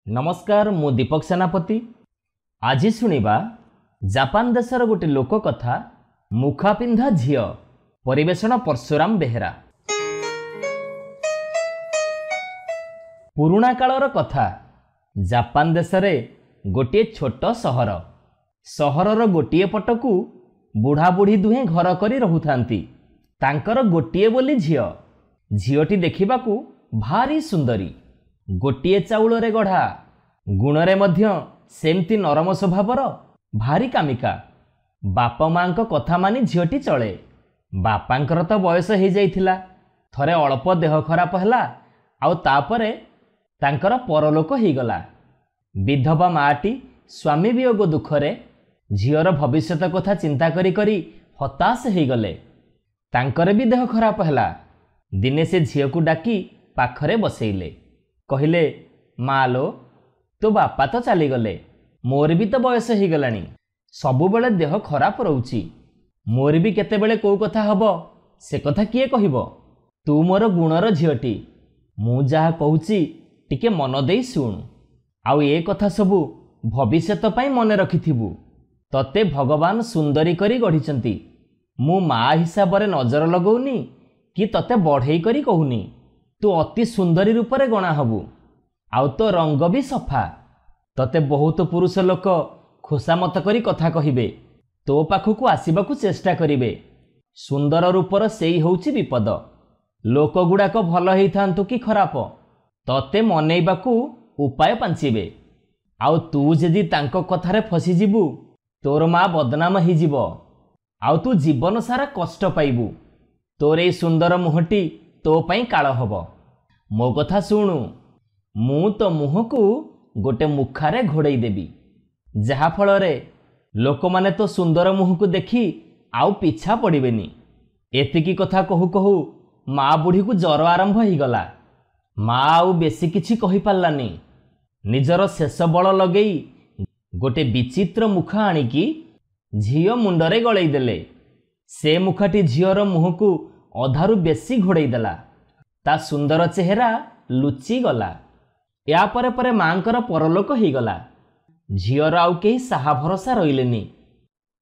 नमस्कार मु दीपक सेनापति। आज शुणा जापान देशर गोटे लोक कथा मुखा पिंधा झियो परिवेषण परशुराम बेहेरा। पुराणा कालर कथा। जापान देशरे गोटे छोट सहर। सहरर गोटे पटकू बुढ़ा बुढ़ी दुहें घर करी रहुथांती। तांकर गोटे बोली झियो। झियोटी देखिबाकू भारी सुंदरी। गोटे चाउलरे गढ़ा। गुणरे मध्य सेमती नरम स्वभावर भारी कामिका। बाप माँ कथा मानी झियोटी चले। बापांकर तो बयस हो जाइथिला। थरे अल्प देह खराब हैला आउ तापरे तांकर परलोक हो गला। विधवा माटी स्वामी वियोग दुखरे झियर भविष्यत कथा चिंता करी करी हताश हो गले। तांकर भी देह खराब हैला। दिने से झियो को डाकी पाखरे बसैले। कहिले मालो तो बापा तो चलीगले। मोर भी तो बयस हो गलानी। सबुबले देह खराब रोची। मोर भी केतेबेले को कथा हबो से कथा किए कहिबो। तू मोर गुणर झियोटी। मु जहा कहूची टिके मन देई सुण। आउ ए कथा सबु भविष्यत पई मने रखिथिबु। तते भगवान सुंदरी करी गढ़िचंती। मु मा हिसाब रे नजर लगौनी कि तते बढ़ेई करी कहूनी। तू अति सुंदरी रूपरे गणा हबु। आउ तो रंग भी सफा। तते बहुत पुरुष लोक खुशामत करी कथा कहिबे। तो पाखकू आसीबाकू चेष्टा करिवे। सुंदर रूपर सेई होउची विपद। लोक गुड़ाक भल हेइथांतु कि खराप तते मनेइबाकू उपाय पांचिबे। आउ तू जदि तांको कथारे फसी जिबु तोर मा बदनाम ही जीवो। आउ तू जीवन सारा कष्ट पाइबु। तोर ए सुंदर मुहटी तो पई काळ हबो। मो कथा सुनु। मु तो मुह को गोटे मुखारे घोड़े देवी। जहा फलरे लोक माने तो सुंदर मुह को देखी आउ पिछा पड़िबेनी। एतिकी कथा कहू कहू माँ बुढ़ी को जर आरंभ हो गला। माँ आउ बेसी किछि कहि पारलानी। निजर शेष बल लगेई गोटे विचित्र मुखा आनिकी झियो मुंडरे गलई देले। से मुखाटी झियोर मुह को अधारु बेसी घोड़े देला। ता सुंदर चेहरा लुचि गला। या परे परे मांकर परलोक हो गला। झियोर आउ केही साहा भरोसा रहिलेनी।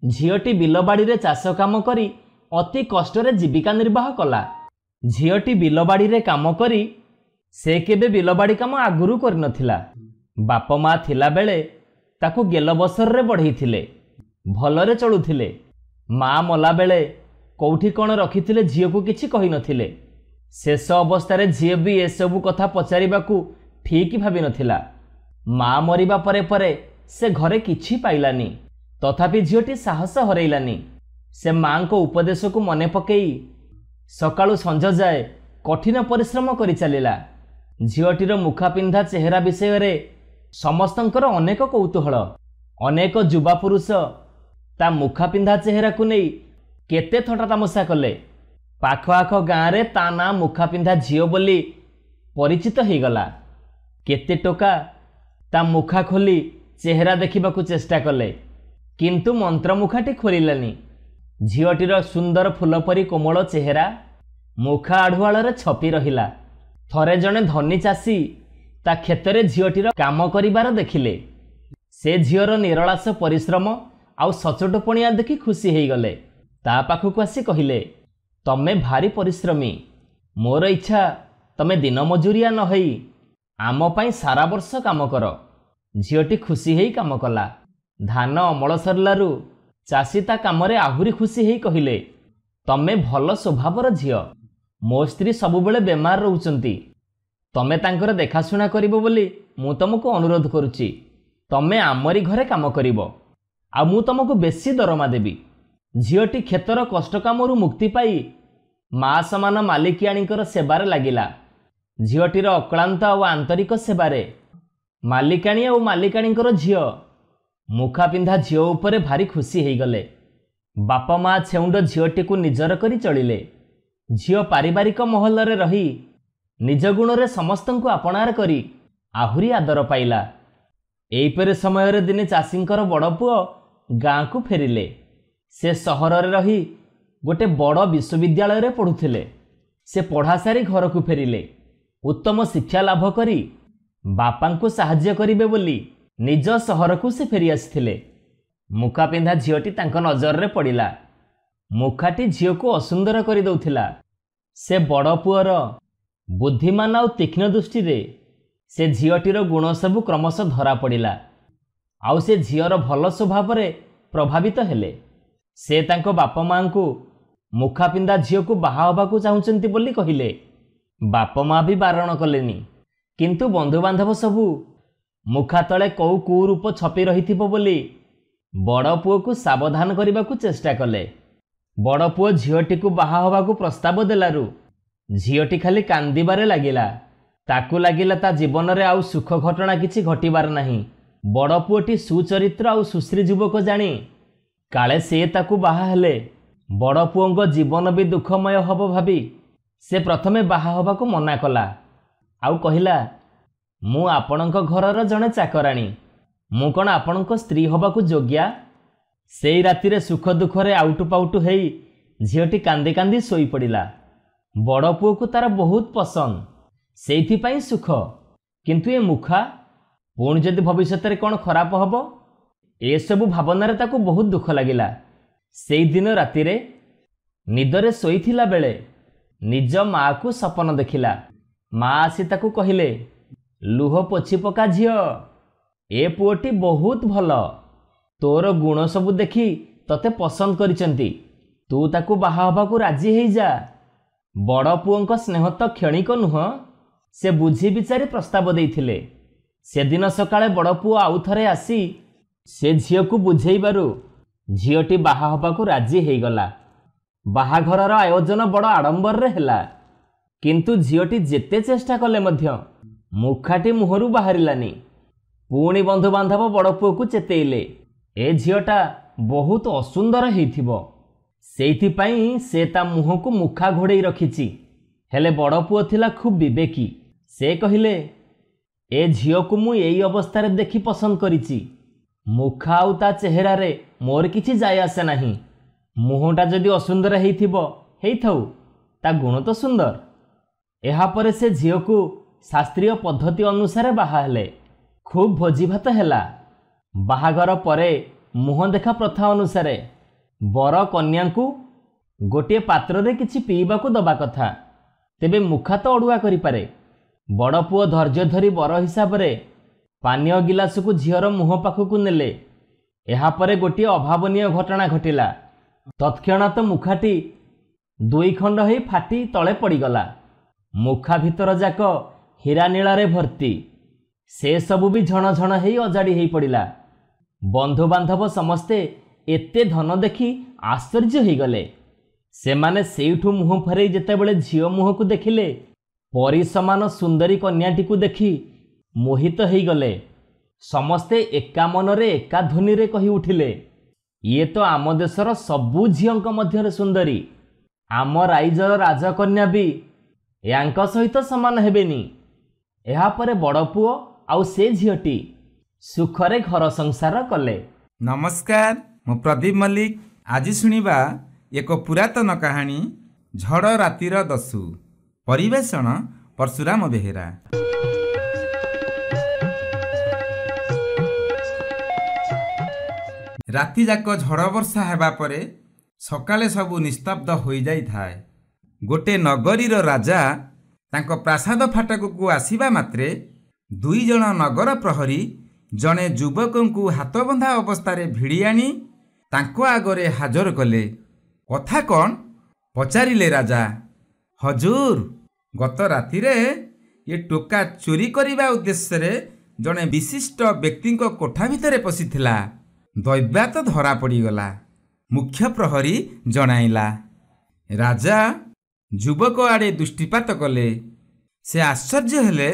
झियोटी बिलबाड़ी रे चाष काम करी अति कष्टरे जीविका निर्वाह कला। झियोटी बिलबाड़ी रे काम करी से केबे बिलबाड़ी काम आगुरु कर नथिला। बाप माँ थिला बेले ताकू गेल बसर रे बढ़ेइथिले। भलरे चलुथिले। माँ मला बेले कोठी कोन रखिथिले झियो को किछि कहि नथिले। शेष अवस्थारे झियो भी ए सबु कथा पचारिबाकू ठीक भाबी नथिला। माँ मरिबा परे परे से घरे किछि पाइलानी। तथापि झियोटी साहस हरैलानी। से माँ को उपदेश को मने पकेई सकाळु संज जाए कठिन परिश्रम करि चलिला। झियोटीर मुखा पिंधा चेहरा विषय रे समस्तंकर अनेक कौतूहल। अनेक युवा पुरुष ता मुखा पिंधा चेहरा को नहीं केते थटा तमसा कले। पाख आख गाँव रे ता ना मुखा पिंधा झियो बोली परिचित हो गला। केते टोका ता मुखा खोली चेहरा देखिबाकू चेष्टा कले किंतु मंत्र मुखाटी खोलिलानी। झियोटीर सुंदर फुलपरी कोमल चेहरा मुखा आढ़ुआଳରେ छपी रहिला। थरे जने धनी चाषी ता क्षेत्र झियोटीर काम करिबार देखिले। से झियोर निरलास परिश्रम आउ सचोटपणिया देखि खुशी हो गले। ता पाखकू आसी कहिले तमे भारी परिश्रमी। मोर इच्छा तमे दिन मजूरिया न हई आम पाई सारा वर्ष काम कर। झियोटी खुशी हेई काम कला। धान अमल सरलारू चाषी ता कामरे आहुरी खुशी हेई कहिले तमे भल स्वभावर झियो। मो स्त्री सबुबेले बेमार रहउचंती। तमे तांकर देखाशुना करिबो बोली मु तुमको अनुरोध करुची। तमे आमरी घरे काम करिबो आ मु तुमको बेसी दरमा देबी। झियोटी क्षेत्र कष्ट कामरू मुक्ति पाई माँ समान मालिकियाणीकर सेबारे लागिला। झियोटीर अक्लांत और आंतरिक सेबारे मालिकाणी और मालिकाणीकर झियो मुखा पिंधा झियो उपरे भारी खुशी हो गले। बाप माँ छेउंड झियोटी को निजर करी चलिले। झियो पारिवारिक महल रे रही निज गुण रे समस्तंकु आपणार करी आहुरी आदर पाइला। एईपरे समय रे दिने चाषींकर बड़ पुओ गाँ को फेरिले। से सहर रे रही गोटे बड़ विश्वविद्यालय रे पढ़ुथिले। से पढ़ा सारी घर को फेरिले। उत्तम शिक्षा लाभ करी ବାପାଙ୍କୁ ସାହାଯ୍ୟ କରିବେ ବୋଲି ନିଜ ସହରକୁ ସେ ଫେରି ଆସିଥିଲେ। ମୁଖା ପିନ୍ଧା ଝିଅଟି ତାଙ୍କ ନଜରରେ ପଡ଼ିଲା। ମୁଖାଟି ଝିଅକୁ ଅସୁନ୍ଦର କରିଦେଉଥିଲା। ସେ ବଡ଼ ପୁଅର ବୁଦ୍ଧିମାନ ଆଉ ତୀକ୍ଷ୍ଣ ଦୃଷ୍ଟିରେ ସେ ଝିଅଟିର ଗୁଣ ସବୁ କ୍ରମଶଃ ଧରା ପଡ଼ିଲା। ଆଉ ସେ ଝିଅର ଭଲ ସ୍ୱଭାବରେ ପ୍ରଭାବିତ ହେଲେ। ସେ ତାଙ୍କ ବାପା ମାଆଙ୍କୁ ମୁଖା ପିନ୍ଧା ଝିଅକୁ ବାହା ହେବାକୁ ଚାହୁଁଛନ୍ତି ବୋଲି କହିଲେ। ବାପା ମା ବି ବାରଣ କଲେନି। କିନ୍ତୁ ବନ୍ଧୁବାନ୍ଧବ ସବୁ ମୁଖା ତଳେ କୋଉ କୁରୂପ ଛପି ରହିଥିବ ବୋଲି ବଡ଼ ପୁଅକୁ ସାବଧାନ କରିବାକୁ ଚେଷ୍ଟା କଲେ। ବଡ଼ ପୁଅ ଝିଅଟିକୁ ବାହା ହେବାକୁ ପ୍ରସ୍ତାବ ଦେଲାରୁ ଝିଅଟି ଖାଲି କାନ୍ଦିବାରେ ଲାଗିଲା। ତାକୁ ଲାଗିଲା ତା ଜୀବନରେ ଆଉ ସୁଖ ଘଟଣା କିଛି ଘଟିବାର ନାହିଁ। ବଡ଼ ପୁଅଟି ସୁଚରିତ୍ର ଆଉ ସୁଶ୍ରୀ ଯୁବକ ଜାଣି କାଳେ ସେ ତାକୁ ବାହା ହେଲେ ବଡ଼ ପୁଅଙ୍କ ଜୀବନ ବି ଦୁଃଖମୟ ହେବ ଭାବି ସେ ପ୍ରଥମେ ବାହା ହେବାକୁ ମନା କଲା। ଆଉ କହିଲା, ମୁଁ ଆପଣଙ୍କ ଘରର ଜଣେ ଚାକରାଣୀ, ମୁଁ କ'ଣ ଆପଣଙ୍କ ସ୍ତ୍ରୀ ହେବାକୁ ଯୋଗ୍ୟା? ସେଇ ରାତିରେ ସୁଖ ଦୁଃଖରେ ଆଉଟୁ ପାଉଟୁ ହେଇ ଝିଅଟି କାନ୍ଦି କାନ୍ଦି ଶୋଇପଡ଼ିଲା। ବଡ଼ ପୁଅକୁ ତାର ବହୁତ ପସନ୍ଦ, ସେଇଥିପାଇଁ ସୁଖ। କିନ୍ତୁ ଏ ମୁଖା, ପୁଣି ଯଦି ଭବିଷ୍ୟତରେ କ'ଣ ଖରାପ ହେବ, ଏସବୁ ଭାବନାରେ ତାକୁ ବହୁତ ଦୁଃଖ ଲାଗିଲା। ସେଇଦିନ ରାତିରେ ନିଦରେ ଶୋଇଥିଲା ବେଳେ ନିଜ ମାଆକୁ ସପନ ଦେଖିଲା। ମା ଆସି ତାକୁ କହିଲେ, ଲୁହ ପୋଛି ପକା ଝିଅ, ଏ ପୁଅଟି ବହୁତ ଭଲ। ତୋର ଗୁଣ ସବୁ ଦେଖି ତତେ ପସନ୍ଦ କରିଛନ୍ତି। ତୁ ତାକୁ ବାହା ହେବାକୁ ରାଜି ହେଇଯା। ବଡ଼ ପୁଅଙ୍କ ସ୍ନେହ ତ କ୍ଷଣିକ ନୁହଁ, ସେ ବୁଝି ବିଚାରି ପ୍ରସ୍ତାବ ଦେଇଥିଲେ। ସେଦିନ ସକାଳେ ବଡ଼ ପୁଅ ଆଉ ଥରେ ଆସି ସେ ଝିଅକୁ ବୁଝେଇବାରୁ ଝିଅଟି ବାହା ହେବାକୁ ରାଜି ହେଇଗଲା। ବାହାଘରର ଆୟୋଜନ ବଡ଼ ଆଡ଼ମ୍ବରରେ ହେଲା। କିନ୍ତୁ ଝିଅଟି ଯେତେ ଚେଷ୍ଟା କଲେ ମଧ୍ୟ ମୁଖାଟି ମୁହଁରୁ ବାହାରିଲାନି। ପୁଣି ବନ୍ଧୁବାନ୍ଧବ ବଡ଼ ପୁଅକୁ ଚେତେଇଲେ, ଏ ଝିଅଟା ବହୁତ ଅସୁନ୍ଦର ହେଇଥିବ, ସେଇଥିପାଇଁ ସେ ତା ମୁହଁକୁ ମୁଖା ଘୋଡ଼େଇ ରଖିଛି। ହେଲେ ବଡ଼ ପୁଅ ଥିଲା ଖୁବ୍ ବିବେକୀ। ସେ କହିଲେ, ଏ ଝିଅକୁ ମୁଁ ଏଇ ଅବସ୍ଥାରେ ଦେଖି ପସନ୍ଦ କରିଛି। ମୁଖା ଆଉ ତା ଚେହେରାରେ ମୋର କିଛି ଯାଏ ଆସେ ନାହିଁ। ମୁହଁଟା ଯଦି ଅସୁନ୍ଦର ହେଇଥିବ ହେଇଥାଉ, ତା ଗୁଣ ତ ସୁନ୍ଦର। ଏହାପରେ ସେ ଝିଅକୁ ଶାସ୍ତ୍ରୀୟ ପଦ୍ଧତି ଅନୁସାରେ ବାହା ହେଲେ। ଖୁବ୍ ଭୋଜିଭାତ ହେଲା। ବାହାଘର ପରେ ମୁହଁ ଦେଖା ପ୍ରଥା ଅନୁସାରେ ବର କନ୍ୟାଙ୍କୁ ଗୋଟିଏ ପାତ୍ରରେ କିଛି ପିଇବାକୁ ଦେବା କଥା। ତେବେ ମୁଖା ତ ଅଡ଼ୁଆ କରିପାରେ। ବଡ଼ ପୁଅ ଧୈର୍ଯ୍ୟ ଧରି ବର ହିସାବରେ ପାନୀୟ ଗିଲାସକୁ ଝିଅର ମୁହଁ ପାଖକୁ ନେଲେ। ଏହାପରେ ଗୋଟିଏ ଅଭାବନୀୟ ଘଟଣା ଘଟିଲା। ତତ୍କ୍ଷଣାତ ମୁଖାଟି ଦୁଇ ଖଣ୍ଡ ହୋଇ ଫାଟି ତଳେ ପଡ଼ିଗଲା। ମୁଖା ଭିତର ଯାକ ହୀରା ନୀଳାରେ ଭର୍ତ୍ତି। ସେ ସବୁ ବି ଝଣ ଝଣ ହେଇ ଅଜାଡ଼ି ହେଇ ପଡ଼ିଲା। ବନ୍ଧୁବାନ୍ଧବ ସମସ୍ତେ ଏତେ ଧନ ଦେଖି ଆଶ୍ଚର୍ଯ୍ୟ ହେଇଗଲେ। ସେମାନେ ସେଇଠୁ ମୁହଁ ଫେରାଇ ଯେତେବେଳେ ଝିଅ ମୁହଁକୁ ଦେଖିଲେ, ପରି ସମାନ ସୁନ୍ଦରୀ କନ୍ୟାଟିକୁ ଦେଖି ମୋହିତ ହେଇଗଲେ। ସମସ୍ତେ ଏକା ମନରେ ଏକା ଧ୍ୱନିରେ କହି ଉଠିଲେ, ଇଏ ତ ଆମ ଦେଶର ସବୁ ଝିଅଙ୍କ ମଧ୍ୟରେ ସୁନ୍ଦରୀ। ଆମ ରାଇଜର ରାଜକନ୍ୟା ବି ୟାଙ୍କ ସହିତ ସମାନ ହେବେନି। ଏହାପରେ ବଡ଼ ପୁଅ ଆଉ ସେ ଝିଅଟି ସୁଖରେ ଘର ସଂସାର କଲେ। ନମସ୍କାର, ମୁଁ ପ୍ରଦୀପ ମଲ୍ଲିକ। ଆଜି ଶୁଣିବା ଏକ ପୁରାତନ କାହାଣୀ, ଝଡ଼ ରାତିର ଦସ୍ୟୁ। ପରିବେଷଣ ପରଶୁରାମ ବେହେରା। ରାତିଯାକ ଝଡ଼ ବର୍ଷା ହେବା ପରେ ସକାଳେ ସବୁ ନିସ୍ତବ୍ଧ ହୋଇଯାଇଥାଏ। ଗୋଟେ ନଗରୀର ରାଜା ତାଙ୍କ ପ୍ରାସାଦ ଫାଟକକୁ ଆସିବା ମାତ୍ରେ ଦୁଇ ଜଣ ନଗର ପ୍ରହରୀ ଜଣେ ଯୁବକଙ୍କୁ ହାତବନ୍ଧା ଅବସ୍ଥାରେ ଭିଡ଼ି ଆଣି ତାଙ୍କ ଆଗରେ ହାଜର କଲେ। କଥା କ'ଣ ପଚାରିଲେ ରାଜା। ହଜୁର, ଗତ ରାତିରେ ଏ ଟୋକା ଚୋରି କରିବା ଉଦ୍ଦେଶ୍ୟରେ ଜଣେ ବିଶିଷ୍ଟ ବ୍ୟକ୍ତିଙ୍କ କୋଠା ଭିତରେ ପଶିଥିଲା। ଦୈବାତ ଧରା ପଡ଼ିଗଲା, ମୁଖ୍ୟ ପ୍ରହରୀ ଜଣାଇଲା। ରାଜା ଯୁବକ ଆଡ଼େ ଦୃଷ୍ଟିପାତ କଲେ। ସେ ଆଶ୍ଚର୍ଯ୍ୟ ହେଲେ,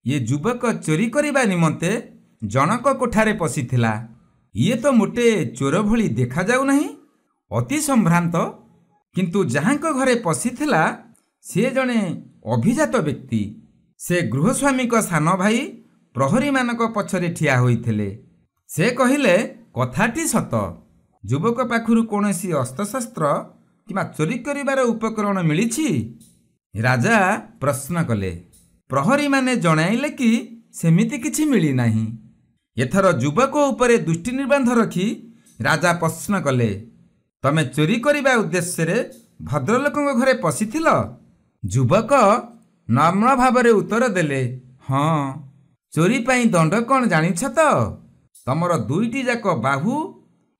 ଇଏ ଯୁବକ ଚୋରି କରିବା ନିମନ୍ତେ ଜଣକ କୋଠାରେ ପଶିଥିଲା। ଇଏ ତ ମୋଟେ ଚୋର ଭଳି ଦେଖାଯାଉନାହିଁ, ଅତି ସମ୍ଭ୍ରାନ୍ତ। କିନ୍ତୁ ଯାହାଙ୍କ ଘରେ ପଶିଥିଲା ସିଏ ଜଣେ ଅଭିଜାତ ବ୍ୟକ୍ତି। ସେ ଗୃହସ୍ୱାମୀଙ୍କ ସାନ ଭାଇ ପ୍ରହରୀମାନଙ୍କ ପଛରେ ଠିଆ ହୋଇଥିଲେ। ସେ କହିଲେ, କଥାଟି ସତ। ଯୁବକ ପାଖରୁ କୌଣସି ଅସ୍ତ୍ରଶସ୍ତ୍ର କିମ୍ବା ଚୋରି କରିବାର ଉପକରଣ ମିଳିଛି? ରାଜା ପ୍ରଶ୍ନ କଲେ। ପ୍ରହରୀମାନେ ଜଣାଇଲେ କି ସେମିତି କିଛି ମିଳିନାହିଁ। ଏଥର ଯୁବକ ଉପରେ ଦୃଷ୍ଟି ନିର୍ବାନ୍ଧ ରଖି ରାଜା ପ୍ରଶ୍ନ କଲେ, ତମେ ଚୋରି କରିବା ଉଦ୍ଦେଶ୍ୟରେ ଭଦ୍ରଲୋକଙ୍କ ଘରେ ପଶିଥିଲ? ଯୁବକ ନମ୍ର ଭାବରେ ଉତ୍ତର ଦେଲେ, ହଁ। ଚୋରି ପାଇଁ ଦଣ୍ଡ କ'ଣ ଜାଣିଛ ତ? ତମର 2ଟି ଯାକ ବାହୁ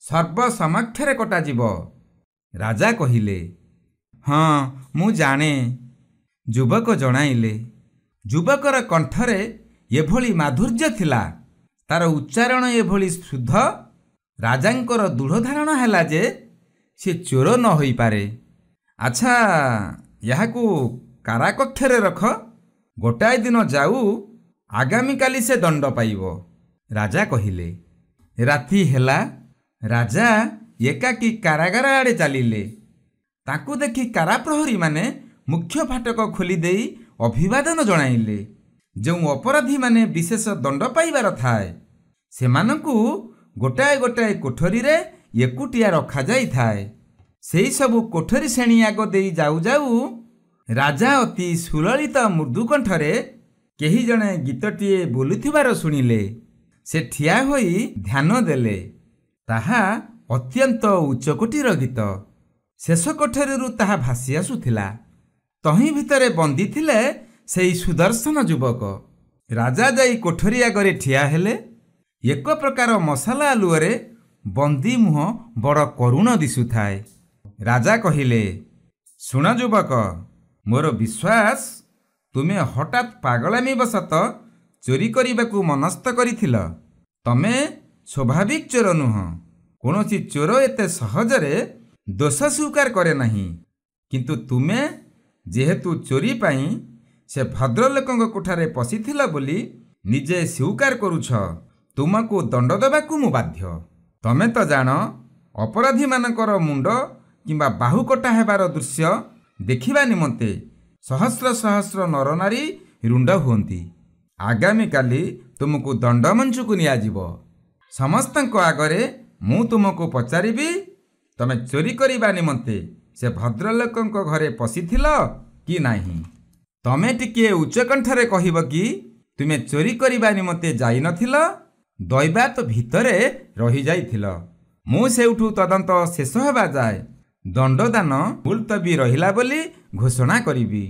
ସର୍ବ ସମକ୍ଷରେ କଟାଯିବ। ରାଜା କହିଲେ, ହଁ ମୁଁ ଜାଣେ। ଯୁବକ ଜଣାଇଲେ। ଯୁବକର କଣ୍ଠରେ ଏଭଳି ମାଧୁର୍ଯ୍ୟ ଥିଲା, ତାର ଉଚ୍ଚାରଣ ଏଭଳି ଶୁଦ୍ଧ, ରାଜାଙ୍କର ଦୃଢ଼ ଧାରଣା ହେଲା ଯେ ସେ ଚୋର ନ ହୋଇପାରେ। ଆଚ୍ଛା, ଏହାକୁ କାରାକକ୍ଷରେ ରଖ, ଗୋଟାଏ ଦିନ ଯାଉ, ଆଗାମୀକାଲି ସେ ଦଣ୍ଡ ପାଇବ। ରାଜା କହିଲେ। ରାତି ହେଲା। ରାଜା ଏକାକୀ କାରାଗାର ଆଡ଼େ ଚାଲିଲେ। ତାଙ୍କୁ ଦେଖି କାରାପ୍ରହରୀମାନେ ମୁଖ୍ୟ ଫାଟକ ଖୋଲିଦେଇ ଅଭିବାଦନ ଜଣାଇଲେ। ଯେଉଁ ଅପରାଧୀମାନେ ବିଶେଷ ଦଣ୍ଡ ପାଇବାର ଥାଏ, ସେମାନଙ୍କୁ ଗୋଟାଏ ଗୋଟାଏ କୋଠରୀରେ ଏକୁଟିଆ ରଖାଯାଇଥାଏ। ସେହି ସବୁ କୋଠରୀ ଶ୍ରେଣୀ ଆଗ ଦେଇ ଯାଉ ଯାଉ ରାଜା ଅତି ସୁଲଳିତ ମୃଦୁ କଣ୍ଠରେ କେହି ଜଣେ ଗୀତଟିଏ ବୋଲୁଥିବାର ଶୁଣିଲେ। ସେ ଠିଆ ହୋଇ ଧ୍ୟାନ ଦେଲେ। ତାହା ଅତ୍ୟନ୍ତ ଉଚ୍ଚକୋଟୀର ଗୀତ। ଶେଷ କୋଠରୀରୁ ତାହା ଭାସି ଆସୁଥିଲା। ତହିଁ ଭିତରେ ବନ୍ଦୀ ଥିଲେ ସେହି ସୁଦର୍ଶନ ଯୁବକ। ରାଜା ଯାଇ କୋଠରୀ ଆଗରେ ଠିଆ ହେଲେ। ଏକ ପ୍ରକାର ମଶାଲ ଆଲୁଅରେ ବନ୍ଦୀ ମୁହଁ ବଡ଼ କରୁଣ ଦିଶୁଥାଏ। ରାଜା କହିଲେ, ଶୁଣ ଯୁବକ, ମୋର ବିଶ୍ୱାସ ତୁମେ ହଠାତ୍ ପାଗଳାମୀ ବଶତଃ ଚୋରି କରିବାକୁ ମନସ୍ଥ କରିଥିଲ। ତମେ ସ୍ୱାଭାବିକ ଚୋର ନୁହଁ। କୌଣସି ଚୋର ଏତେ ସହଜରେ ଦୋଷ ସ୍ୱୀକାର କରେ ନାହିଁ। କିନ୍ତୁ ତୁମେ ଯେହେତୁ ଚୋରି ପାଇଁ ସେ ଭଦ୍ରଲୋକଙ୍କ କୋଠାରେ ପଶିଥିଲ ବୋଲି ନିଜେ ସ୍ୱୀକାର କରୁଛ, ତୁମକୁ ଦଣ୍ଡ ଦେବାକୁ ମୁଁ ବାଧ୍ୟ। ତମେ ତ ଜାଣ, ଅପରାଧୀମାନଙ୍କର ମୁଣ୍ଡ କିମ୍ବା ବାହୁ କଟା ହେବାର ଦୃଶ୍ୟ ଦେଖିବା ନିମନ୍ତେ ସହସ୍ର ସହସ୍ର ନରନାରୀ ରୁଣ୍ଡ ହୁଅନ୍ତି। ଆଗାମୀକାଲି ତୁମକୁ ଦଣ୍ଡମଞ୍ଚକୁ ନିଆଯିବ। ସମସ୍ତଙ୍କ ଆଗରେ ମୁଁ ତୁମକୁ ପଚାରିବି, ତମେ ଚୋରି କରିବା ନିମନ୍ତେ ସେ ଭଦ୍ରଲୋକଙ୍କ ଘରେ ପଶିଥିଲ କି ନାହିଁ? ତମେ ଟିକିଏ ଉଚ୍ଚକଣ୍ଠରେ କହିବ କି ତୁମେ ଚୋରି କରିବା ନିମନ୍ତେ ଯାଇନଥିଲ, ଦୈବାତ ଭିତରେ ରହିଯାଇଥିଲ। ମୁଁ ସେଉଠୁ ତଦନ୍ତ ଶେଷ ହେବା ଯାଏ ଦଣ୍ଡଦାନ ମୁଲତବୀ ରହିଲା ବୋଲି ଘୋଷଣା କରିବି।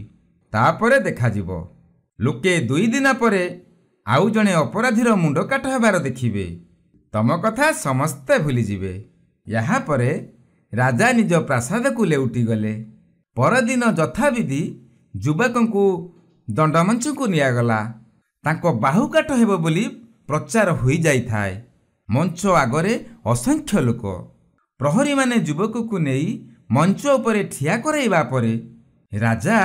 ତାପରେ ଦେଖାଯିବ। ଲୋକେ 2 ଦିନ ପରେ ଆଉ ଜଣେ ଅପରାଧୀର ମୁଣ୍ଡ କାଟ ହେବାର ଦେଖିବେ। ତମ କଥା ସମସ୍ତେ ଭୁଲିଯିବେ। ଏହାପରେ ରାଜା ନିଜ ପ୍ରାସାଦକୁ ଲେଉଟିଗଲେ। ପରଦିନ ଯଥାବିଧି ଯୁବକଙ୍କୁ ଦଣ୍ଡମଞ୍ଚକୁ ନିଆଗଲା। ତାଙ୍କ ବାହୁ କାଟ ହେବ ବୋଲି ପ୍ରଚାର ହୋଇଯାଇଥାଏ। ମଞ୍ଚ ଆଗରେ ଅସଂଖ୍ୟ ଲୋକ। ପ୍ରହରୀମାନେ ଯୁବକକୁ ନେଇ ମଞ୍ଚ ଉପରେ ଠିଆ କରାଇବା ପରେ ରାଜା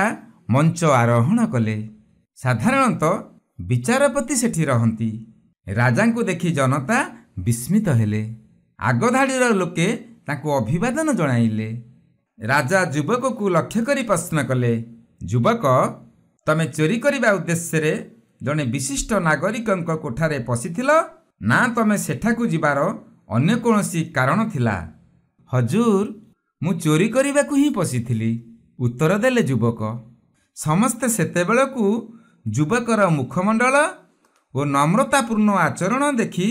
ମଞ୍ଚ ଆରୋହଣ କଲେ। ସାଧାରଣତଃ ବିଚାରପତି ସେଠି ରହନ୍ତି। ରାଜାଙ୍କୁ ଦେଖି ଜନତା ବିସ୍ମିତ ହେଲେ। ଆଗଧାଡ଼ିର ଲୋକେ ତାଙ୍କୁ ଅଭିବାଦନ ଜଣାଇଲେ। ରାଜା ଯୁବକକୁ ଲକ୍ଷ୍ୟ କରି ପ୍ରଶ୍ନ କଲେ, ଯୁବକ, ତମେ ଚୋରି କରିବା ଉଦ୍ଦେଶ୍ୟରେ ଜଣେ ବିଶିଷ୍ଟ ନାଗରିକଙ୍କ କୋଠାରେ ପଶିଥିଲ ନା ତମେ ସେଠାକୁ ଯିବାର ଅନ୍ୟ କୌଣସି କାରଣ ଥିଲା? ହଜୁର, ମୁଁ ଚୋରି କରିବାକୁ ହିଁ ପଶିଥିଲି, ଉତ୍ତର ଦେଲେ ଯୁବକ। ସମସ୍ତେ ସେତେବେଳକୁ ଯୁବକର ମୁଖମଣ୍ଡଳ ଓ ନମ୍ରତାପୂର୍ଣ୍ଣ ଆଚରଣ ଦେଖି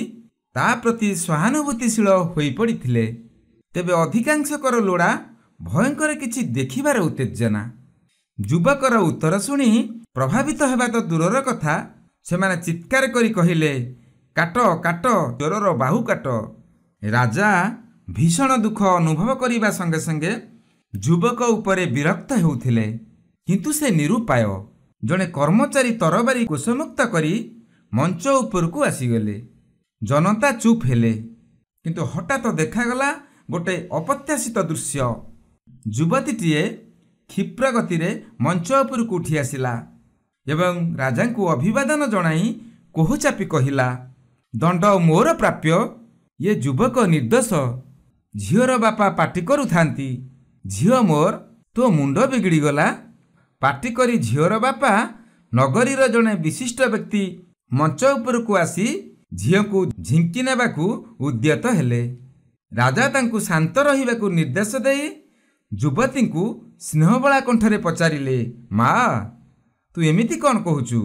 ତା ପ୍ରତି ସହାନୁଭୂତିଶୀଳ ହୋଇପଡ଼ିଥିଲେ। ତେବେ ଅଧିକାଂଶଙ୍କର ଲୋଡ଼ା ଭୟଙ୍କର କିଛି ଦେଖିବାର ଉତ୍ତେଜନା। ଯୁବକର ଉତ୍ତର ଶୁଣି ପ୍ରଭାବିତ ହେବା ତ ଦୂରର କଥା, ସେମାନେ ଚିତ୍କାର କରି କହିଲେ, କାଟ କାଟ, ଚୋରର ବାହୁ କାଟ। ରାଜା ଭୀଷଣ ଦୁଃଖ ଅନୁଭବ କରିବା ସଙ୍ଗେ ସଙ୍ଗେ ଯୁବକ ଉପରେ ବିରକ୍ତ ହେଉଥିଲେ। କିନ୍ତୁ ସେ ନିରୁପାୟ। ଜଣେ କର୍ମଚାରୀ ତରବାରୀ କୋଷମୁକ୍ତ କରି ମଞ୍ଚ ଉପରକୁ ଆସିଗଲେ। ଜନତା ଚୁପ୍ ହେଲେ। କିନ୍ତୁ ହଠାତ୍ ଦେଖାଗଲା ଗୋଟେ ଅପ୍ରତ୍ୟାଶିତ ଦୃଶ୍ୟ। ଯୁବତୀଟିଏ କ୍ଷିପ୍ର ଗତିରେ ମଞ୍ଚ ଉପରକୁ ଉଠି ଆସିଲା ଏବଂ ରାଜାଙ୍କୁ ଅଭିବାଦନ ଜଣାଇ କୋହ ଚାପି କହିଲା, ଦଣ୍ଡ ମୋର ପ୍ରାପ୍ୟ। ଏ ଯୁବକ ନିର୍ଦ୍ଦୋଷ। ଝିଅର ବାପା ପାଟି କରୁଥାନ୍ତି, ଝିଅ ମୋର, ତୋ ମୁଣ୍ଡ ବିଗିଡ଼ିଗଲା। ପାଟି କରି ଝିଅର ବାପା ନଗରୀର ଜଣେ ବିଶିଷ୍ଟ ବ୍ୟକ୍ତି ମଞ୍ଚ ଉପରକୁ ଆସି ଝିଅକୁ ଝିଙ୍କି ନେବାକୁ ଉଦ୍ୟତ ହେଲେ। ରାଜା ତାଙ୍କୁ ଶାନ୍ତ ରହିବାକୁ ନିର୍ଦ୍ଦେଶ ଦେଇ ଯୁବତୀଙ୍କୁ ସ୍ନେହବଳା କଣ୍ଠରେ ପଚାରିଲେ, ମା, ତୁ ଏମିତି କ'ଣ କହୁଛୁ?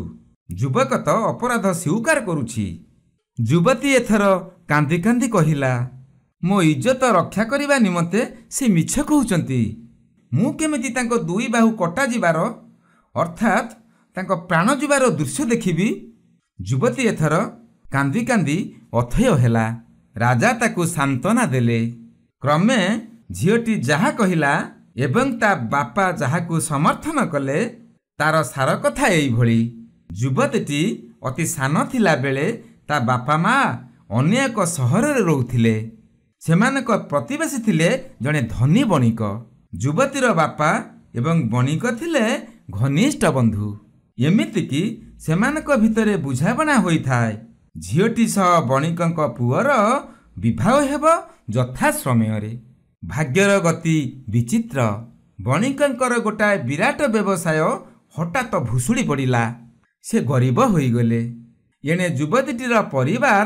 ଯୁବକ ତ ଅପରାଧ ସ୍ୱୀକାର କରୁଛି। ଯୁବତୀ ଏଥର କାନ୍ଦି କାନ୍ଦି କହିଲା, ମୋ ଇଜ୍ଜତ ରକ୍ଷା କରିବା ନିମନ୍ତେ ସେ ମିଛ କହୁଛନ୍ତି। ମୁଁ କେମିତି ତାଙ୍କ ଦୁଇ ବାହୁ କଟାଯିବାର ଅର୍ଥାତ୍ ତାଙ୍କ ପ୍ରାଣ ଯିବାର ଦୃଶ୍ୟ ଦେଖିବି? ଯୁବତୀ ଏଥର କାନ୍ଦି କାନ୍ଦି ଅଥୟ ହେଲା। ରାଜା ତାକୁ ସାନ୍ତ୍ୱନା ଦେଲେ। କ୍ରମେ ଝିଅଟି ଯାହା କହିଲା ଏବଂ ତା ବାପା ଯାହାକୁ ସମର୍ଥନ କଲେ, ତାର ସାର କଥା ଏଇଭଳି। ଯୁବତୀଟି ଅତି ସାନ ଥିଲାବେଳେ ତା ବାପା ମା ଅନ୍ୟ ଏକ ସହରରେ ରହୁଥିଲେ। ସେମାନଙ୍କ ପ୍ରତିବେଶୀ ଥିଲେ ଜଣେ ଧନୀ ବଣିକ। ଯୁବତୀର ବାପା ଏବଂ ବଣିକ ଥିଲେ ଘନିଷ୍ଠ ବନ୍ଧୁ। ଏମିତିକି ସେମାନଙ୍କ ଭିତରେ ବୁଝାମଣା ହୋଇଥାଏ। ଝିଅଟି ସହ ବଣିକଙ୍କ ପୁଅର ବିବାହ ହେବ ଯଥା ସମୟରେ। ଭାଗ୍ୟର ଗତି ବିଚିତ୍ର। ବଣିକଙ୍କର ଗୋଟାଏ ବିରାଟ ବ୍ୟବସାୟ ହଠାତ୍ ଭୁଷୁଡ଼ି ପଡ଼ିଲା। ସେ ଗରିବ ହୋଇଗଲେ। ଏଣେ ଯୁବତୀଟିର ପରିବାର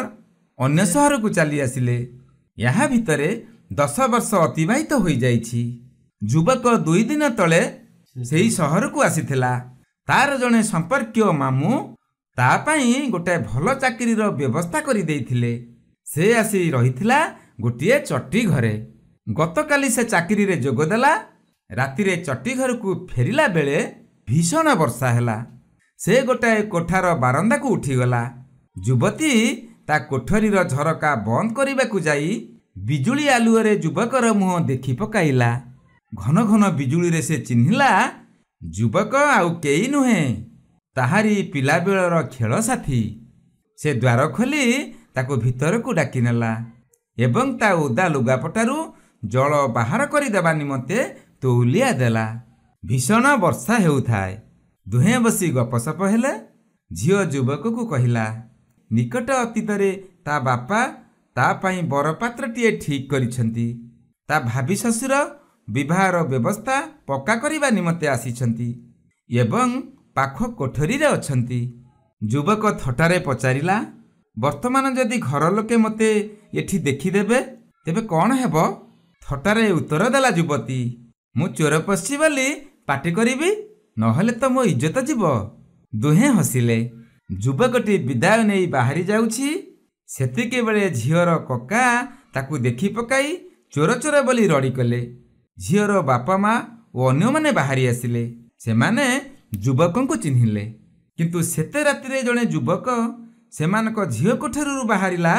ଅନ୍ୟ ସହରକୁ ଚାଲି ଆସିଲେ। ଏହା ଭିତରେ 10 ବର୍ଷ ଅତିବାହିତ ହୋଇଯାଇଛି। ଯୁବକ 2 ଦିନ ତଳେ ସେହି ସହରକୁ ଆସିଥିଲା। ତାର ଜଣେ ସମ୍ପର୍କୀୟ ମାମୁଁ ତା ପାଇଁ ଗୋଟାଏ ଭଲ ଚାକିରିର ବ୍ୟବସ୍ଥା କରିଦେଇଥିଲେ। ସେ ଆସି ରହିଥିଲା ଗୋଟିଏ ଚଟି ଘରେ। ଗତକାଲି ସେ ଚାକିରିରେ ଯୋଗଦେଲା। ରାତିରେ ଚଟି ଘରକୁ ଫେରିଲା ବେଳେ ଭୀଷଣ ବର୍ଷା ହେଲା। ସେ ଗୋଟାଏ କୋଠାର ବାରନ୍ଦାକୁ ଉଠିଗଲା। ଯୁବତୀ ତା କୋଠରୀର ଝରକା ବନ୍ଦ କରିବାକୁ ଯାଇ ବିଜୁଳି ଆଲୁଅରେ ଯୁବକର ମୁହଁ ଦେଖି ପକାଇଲା। ଘନ ଘନ ବିଜୁଳିରେ ସେ ଚିହ୍ନିଲା, ଯୁବକ ଆଉ କେହି ନୁହେଁ, ତାହାରି ପିଲାବେଳର ଖେଳ ସାଥୀ। ସେ ଦ୍ୱାର ଖୋଲି ତାକୁ ଭିତରକୁ ଡାକିନେଲା ଏବଂ ତା ଓଦା ଲୁଗାପଟାରୁ ଜଳ ବାହାର କରିଦେବା ନିମନ୍ତେ ତଉଲିଆ ଦେଲା। ଭୀଷଣ ବର୍ଷା ହେଉଥାଏ। ଦୁହେଁ ବସି ଗପସପ ହେଲେ। ଝିଅ ଯୁବକକୁ କହିଲା, ନିକଟ ଅତୀତରେ ତା ବାପା ତା ପାଇଁ ବରପାତ୍ରଟିଏ ଠିକ୍ କରିଛନ୍ତି। ତା ଭାବି ଶ୍ୱଶୁର ବିବାହର ବ୍ୟବସ୍ଥା ପକ୍କା କରିବା ନିମନ୍ତେ ଆସିଛନ୍ତି ଏବଂ ପାଖ କୋଠରୀରେ ଅଛନ୍ତି। ଯୁବକ ଥଟ୍ଟାରେ ପଚାରିଲା, ବର୍ତ୍ତମାନ ଯଦି ଘର ଲୋକେ ମୋତେ ଏଠି ଦେଖିଦେବେ ତେବେ କ'ଣ ହେବ? ଥଟ୍ଟାରେ ଉତ୍ତର ଦେଲା ଯୁବତୀ, ମୁଁ ଚୋର ପଶିଛି ବୋଲି ପାଟି କରିବି, ନହେଲେ ତ ମୋ ଇଜ୍ଜତ ଯିବ। ଦୁହେଁ ହସିଲେ। ଯୁବକଟି ବିଦାୟ ନେଇ ବାହାରି ଯାଉଛି। ସେତିକିବେଳେ ଝିଅର କକା ତାକୁ ଦେଖି ପକାଇ ଚୋର ଚୋର ବୋଲି ରଡ଼ି କଲେ। ଝିଅର ବାପା ମା ଓ ଅନ୍ୟମାନେ ବାହାରି ଆସିଲେ। ସେମାନେ ଯୁବକଙ୍କୁ ଚିହ୍ନିଲେ। କିନ୍ତୁ ସେତେ ରାତିରେ ଜଣେ ଯୁବକ ସେମାନଙ୍କ ଝିଅ କୋଠରୀରୁ ବାହାରିଲା,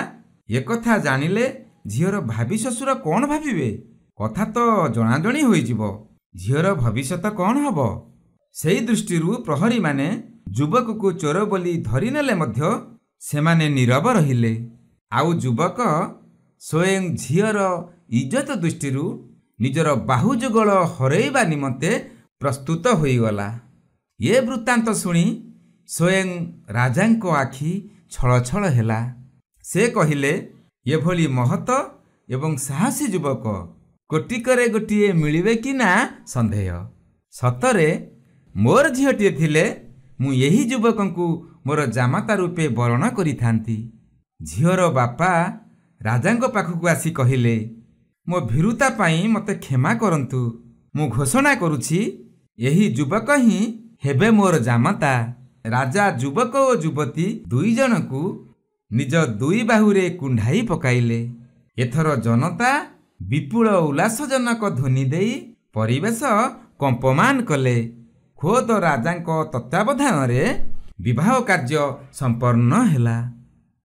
ଏକଥା ଜାଣିଲେ ଝିଅର ଭାବି ଶ୍ୱଶୁର କ'ଣ ଭାବିବେ? କଥା ତ ଜଣାଜଣି ହୋଇଯିବ। ଝିଅର ଭବିଷ୍ୟତ କ'ଣ ହେବ? ସେହି ଦୃଷ୍ଟିରୁ ପ୍ରହରୀମାନେ ଯୁବକକୁ ଚୋର ବୋଲି ଧରିନେଲେ ମଧ୍ୟ ସେମାନେ ନୀରବ ରହିଲେ। ଆଉ ଯୁବକ ସ୍ୱୟଂ ଝିଅର ଇଜ୍ଜତ ଦୃଷ୍ଟିରୁ ନିଜର ବାହୁ ଯୁଗଳ ହରେଇବା ନିମନ୍ତେ ପ୍ରସ୍ତୁତ ହୋଇଗଲା। ଏ ବୃତ୍ତାନ୍ତ ଶୁଣି ସ୍ୱୟଂ ରାଜାଙ୍କ ଆଖି ଛଳଛଳ ହେଲା। ସେ କହିଲେ, ଏଭଳି ମହତ ଏବଂ ସାହସୀ ଯୁବକ କୋଟିକରେ ଗୋଟିଏ ମିଳିବେ କି ନା ସନ୍ଦେହ। ସତରେ ମୋର ଝିଅଟିଏ ଥିଲେ ମୁଁ ଏହି ଯୁବକଙ୍କୁ ମୋର ଜାମାତା ରୂପେ ବରଣ କରିଥାନ୍ତି। ଝିଅର ବାପା ରାଜାଙ୍କ ପାଖକୁ ଆସି କହିଲେ, ମୋ ଭୀରୁତା ପାଇଁ ମୋତେ କ୍ଷମା କରନ୍ତୁ। ମୁଁ ଘୋଷଣା କରୁଛି, ଏହି ଯୁବକ ହିଁ ହେବେ ମୋର ଜାମାତା। ରାଜା ଯୁବକ ଓ ଯୁବତୀ 2 ଜଣଙ୍କୁ ନିଜ 2 ବାହୁରେ କୁଣ୍ଢାଇ ପକାଇଲେ। ଏଥର ଜନତା ବିପୁଳ ଉଲ୍ଲାସଜନକ ଧ୍ୱନି ଦେଇ ପରିବେଶ କମ୍ପମାନ କଲେ। ଖୋଦ ରାଜାଙ୍କ ତତ୍ତ୍ୱାବଧାନରେ ବିବାହ କାର୍ଯ୍ୟ ସମ୍ପନ୍ନ ହେଲା।